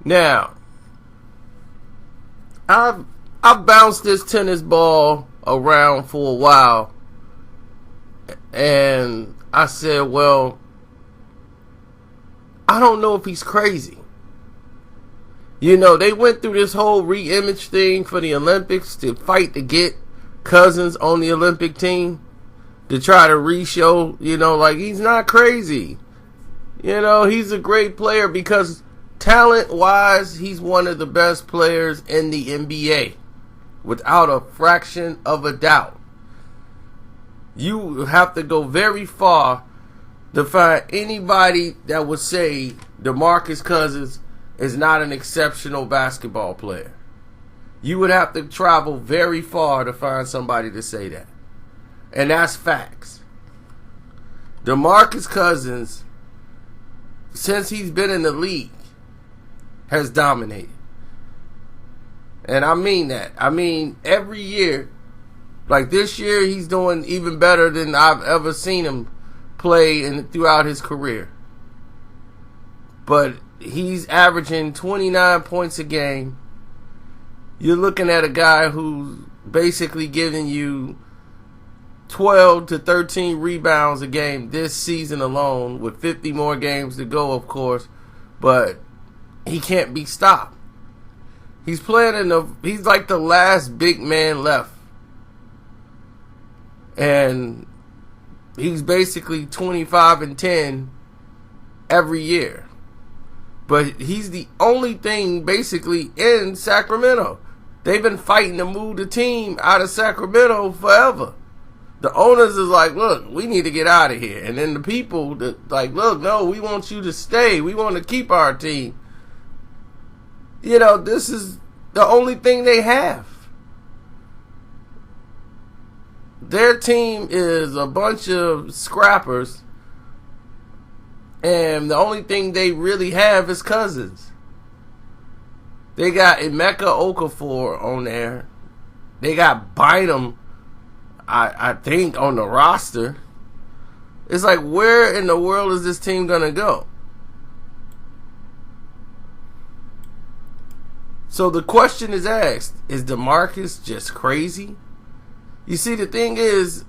Now, I've bounced this tennis ball around for a while, and I said, well, I don't know if he's crazy. You know, they went through this whole re-image thing for the Olympics to fight to get Cousins on the Olympic team, to try to re-show, you know, like, he's not crazy. You know, he's a great player because talent-wise, he's one of the best players in the NBA, without a fraction of a doubt. You have to go very far to find anybody that would say Demarcus Cousins is not an exceptional basketball player. You would have to travel very far to find somebody to say that. And that's facts. Demarcus Cousins, since he's been in the league, has dominated. And I mean that. I mean, every year, like this year, he's doing even better than I've ever seen him play throughout his career. But he's averaging 29 points a game. You're looking at a guy who's basically giving you 12 to 13 rebounds a game this season alone, with 50 more games to go, of course. But he can't be stopped. He's playing he's like the last big man left. And he's basically 25 and 10 every year. But he's the only thing basically in Sacramento. They've been fighting to move the team out of Sacramento forever. The owners is like, look, we need to get out of here. And then the people that like, look, no, we want you to stay. We want to keep our team. You know, this is the only thing they have. Their team is a bunch of scrappers, and the only thing they really have is Cousins. They got Emeka Okafor on there. They got Bynum, I think, on the roster. It's like, where in the world is this team going to go? So the question is asked, is DeMarcus just crazy? You see, the thing is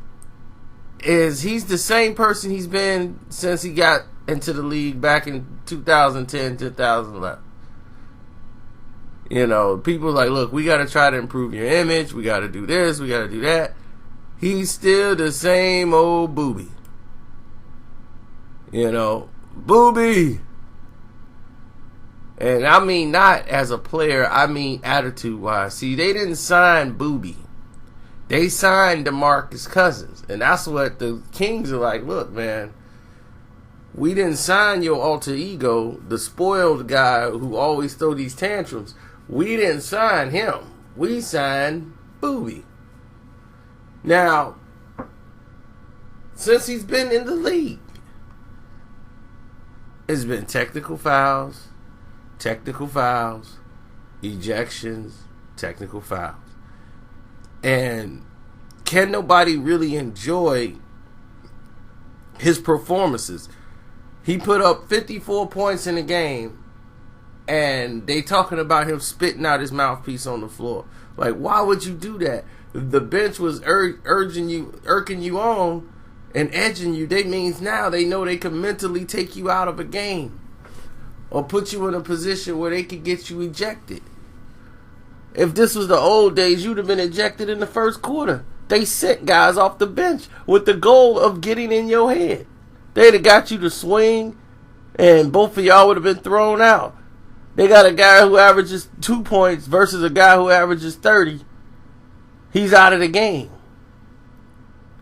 he's the same person he's been since he got into the league back in 2010, 2011. You know, people are like, look, we got to try to improve your image. We got to do this. We got to do that. He's still the same old booby. You know, booby. And I mean not as a player, I mean attitude-wise. See, they didn't sign Booby. They signed DeMarcus Cousins. And that's what the Kings are like, look, man, we didn't sign your alter ego, the spoiled guy who always throw these tantrums. We didn't sign him. We signed Booby. Now, since he's been in the league, it's been technical fouls, ejections, technical fouls. And can nobody really enjoy his performances? He put up 54 points in a game, and they talking about him spitting out his mouthpiece on the floor. Like, why would you do that? If the bench was irking you on and edging you, that means now they know they can mentally take you out of a game or put you in a position where they could get you ejected. If this was the old days, you'd have been ejected in the first quarter. They sent guys off the bench with the goal of getting in your head. They'd have got you to swing, and both of y'all would have been thrown out. They got a guy who averages 2 points versus a guy who averages 30. He's out of the game.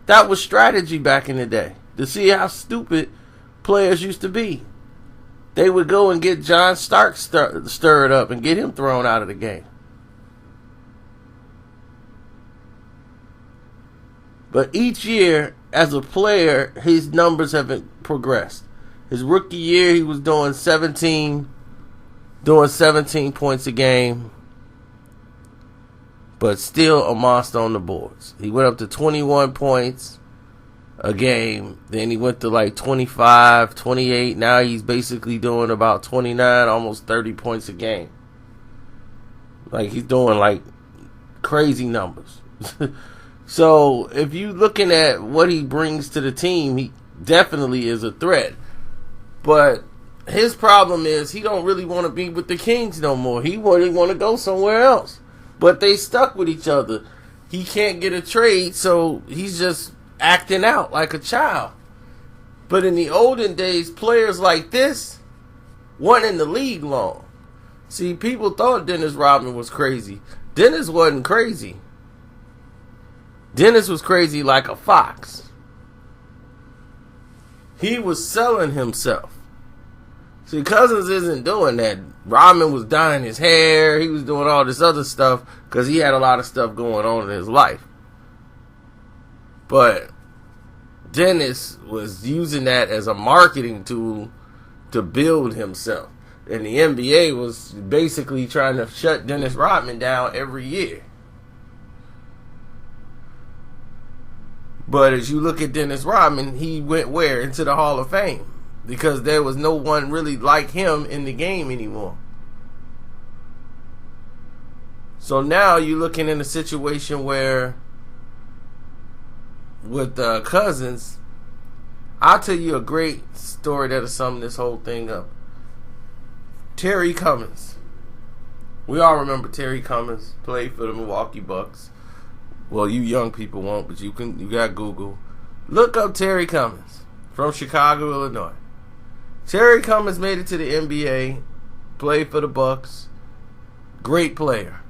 That was strategy back in the day, to see how stupid players used to be. They would go and get John Stark stirred up and get him thrown out of the game. But each year, as a player, his numbers haven't progressed. His rookie year, he was doing 17 points a game, but still a monster on the boards. He went up to 21 points a game. Then he went to like 25, 28. Now he's basically doing about 29, almost 30 points a game. Like, he's doing like crazy numbers. So if you looking at what he brings to the team, he definitely is a threat. But his problem is he don't really want to be with the Kings no more. He really want to go somewhere else. But they stuck with each other. He can't get a trade, so he's just acting out like a child. But in the olden days, players like this weren't in the league long. See, people thought Dennis Rodman was crazy. Dennis wasn't crazy. Dennis was crazy like a fox. He was selling himself. See, Cousins isn't doing that. Rodman was dyeing his hair. He was doing all this other stuff because he had a lot of stuff going on in his life. But Dennis was using that as a marketing tool to build himself. And the NBA was basically trying to shut Dennis Rodman down every year. But as you look at Dennis Rodman, he went where? Into the Hall of Fame. Because there was no one really like him in the game anymore. So now you're looking in a situation where with Cousins, I'll tell you a great story that'll sum this whole thing up. Terry Cummins. We all remember Terry Cummins, played for the Milwaukee Bucks. Well, you young people won't, but you got Google. Look up Terry Cummins from Chicago, Illinois. Terry Cummins made it to the NBA, played for the Bucks. Great player.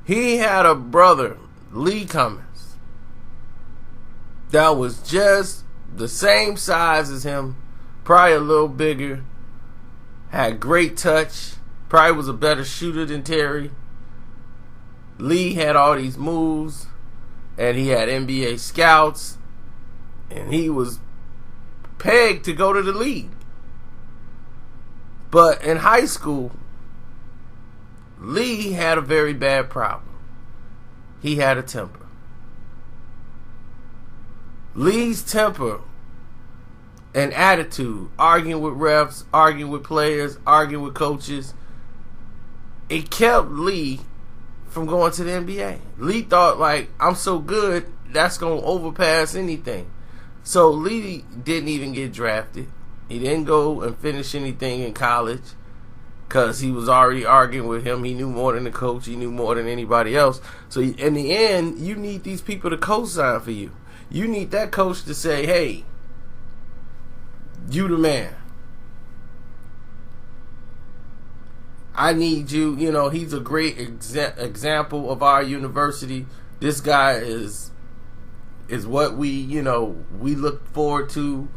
He had a brother, Lee Cummins, that was just the same size as him, probably a little bigger, had great touch, probably was a better shooter than Terry. Lee had all these moves, and he had NBA scouts, and he was pegged to go to the league. But in high school, Lee had a very bad problem. He had a temper. Lee's temper and attitude, arguing with refs, arguing with players, arguing with coaches, it kept Lee from going to the NBA. Lee thought, like, I'm so good, that's going to overpass anything. So Lee didn't even get drafted. He didn't go and finish anything in college because he was already arguing with him. He knew more than the coach. He knew more than anybody else. So in the end, you need these people to co-sign for you. You need that coach to say, hey, you the man. I need you. You know, he's a great example of our university. This guy is what we look forward to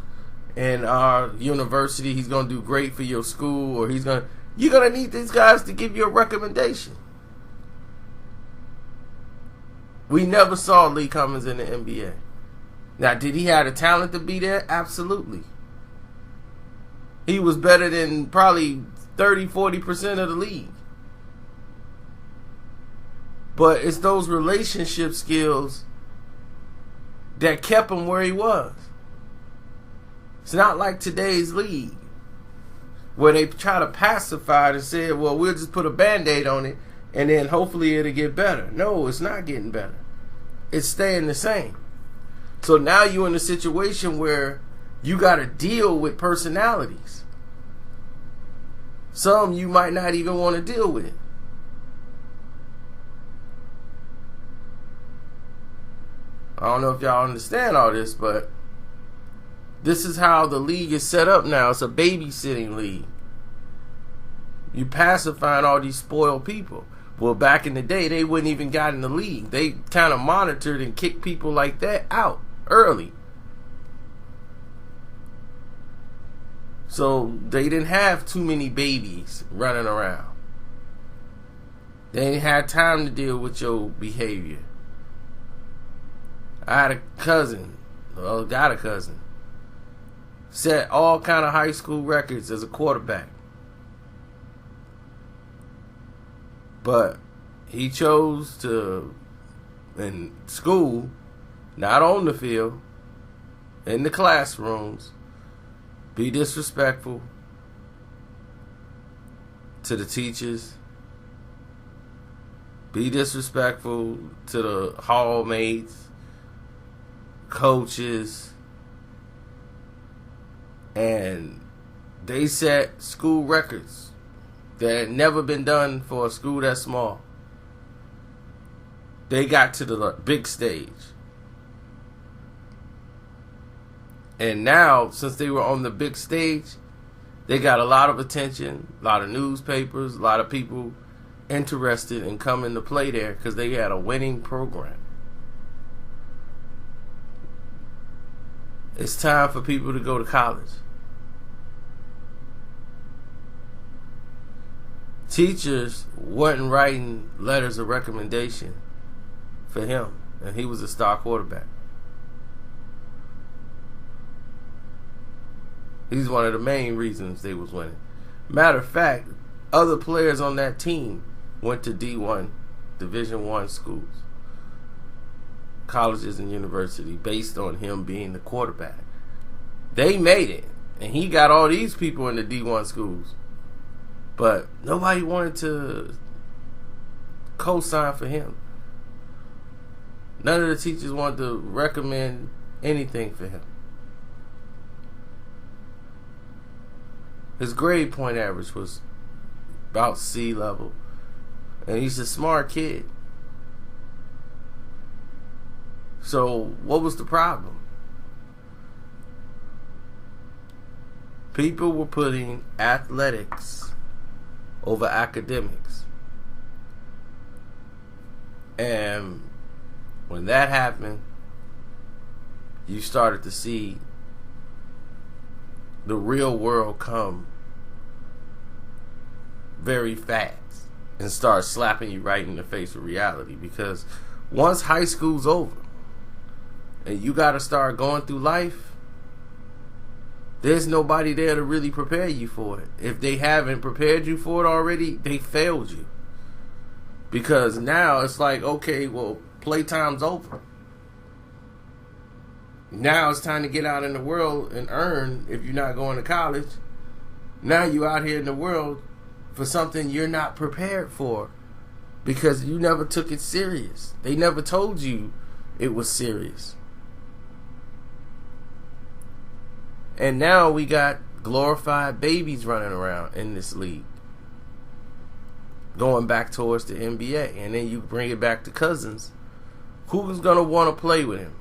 in our university. He's going to do great for your school, or you're going to need these guys to give you a recommendation. We never saw Lee Cummins in the NBA. Now, did he have the talent to be there? Absolutely. He was better than probably 30-40% of the league. But it's those relationship skills that kept him where he was. It's not like today's league, where they try to pacify it and say, well, we'll just put a Band-Aid on it and then hopefully it'll get better. No, it's not getting better. It's staying the same. So now you're in a situation where you got to deal with personalities. Some you might not even want to deal with. I don't know if y'all understand all this, but this is how the league is set up now. It's a babysitting league. You pacifying all these spoiled people. Well, back in the day, they wouldn't even got in the league. They kind of monitored and kicked people like that out early. So they didn't have too many babies running around. They didn't have time to deal with your behavior. I had a cousin, set all kind of high school records as a quarterback. But he chose to, in school, not on the field, in the classrooms be disrespectful to the teachers, be disrespectful to the hallmates, coaches, and they set school records that had never been done for a school that small. They got to the big stage. And now, since they were on the big stage, they got a lot of attention, a lot of newspapers, a lot of people interested in coming to play there because they had a winning program. It's time for people to go to college. Teachers wasn't writing letters of recommendation for him, and he was a star quarterback. He's one of the main reasons they was winning. Matter of fact, other players on that team went to D1, Division I schools, colleges and university, based on him being the quarterback. They made it, and he got all these people in the D1 schools. But nobody wanted to co-sign for him. None of the teachers wanted to recommend anything for him. His grade point average was about C level. And he's a smart kid. So what was the problem? People were putting athletics over academics. And when that happened, you started to see the real world come very fast and start slapping you right in the face with reality. Because once high school's over and you got to start going through life, there's nobody there to really prepare you for it. If they haven't prepared you for it already, they failed you. Because now it's like, okay, well, playtime's over. Now it's time to get out in the world and earn if you're not going to college. Now you're out here in the world for something you're not prepared for because you never took it serious. They never told you it was serious. And now we got glorified babies running around in this league, going back towards the NBA. And then you bring it back to Cousins. Who's going to want to play with him?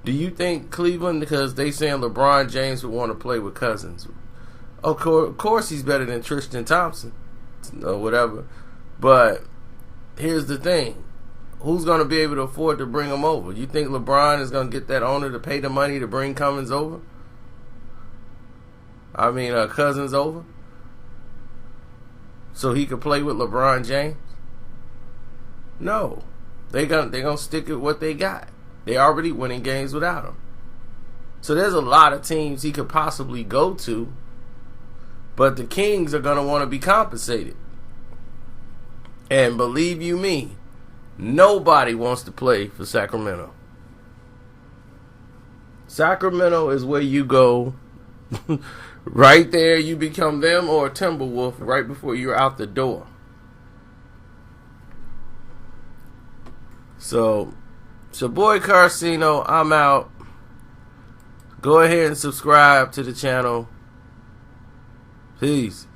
Do you think Cleveland, because they saying LeBron James would want to play with Cousins? Of course he's better than Tristan Thompson or whatever. But here's the thing. Who's going to be able to afford to bring him over? You think LeBron is going to get that owner to pay the money to bring Cousins over? Cousins over? So he could play with LeBron James? No. They're gonna stick with what they got. They already winning games without him. So there's a lot of teams he could possibly go to, but the Kings are going to want to be compensated. And believe you me, nobody wants to play for Sacramento. Sacramento is where you go. Right there, you become them or a Timberwolf right before you're out the door. So, it's your boy Carcino. I'm out. Go ahead and subscribe to the channel. Peace.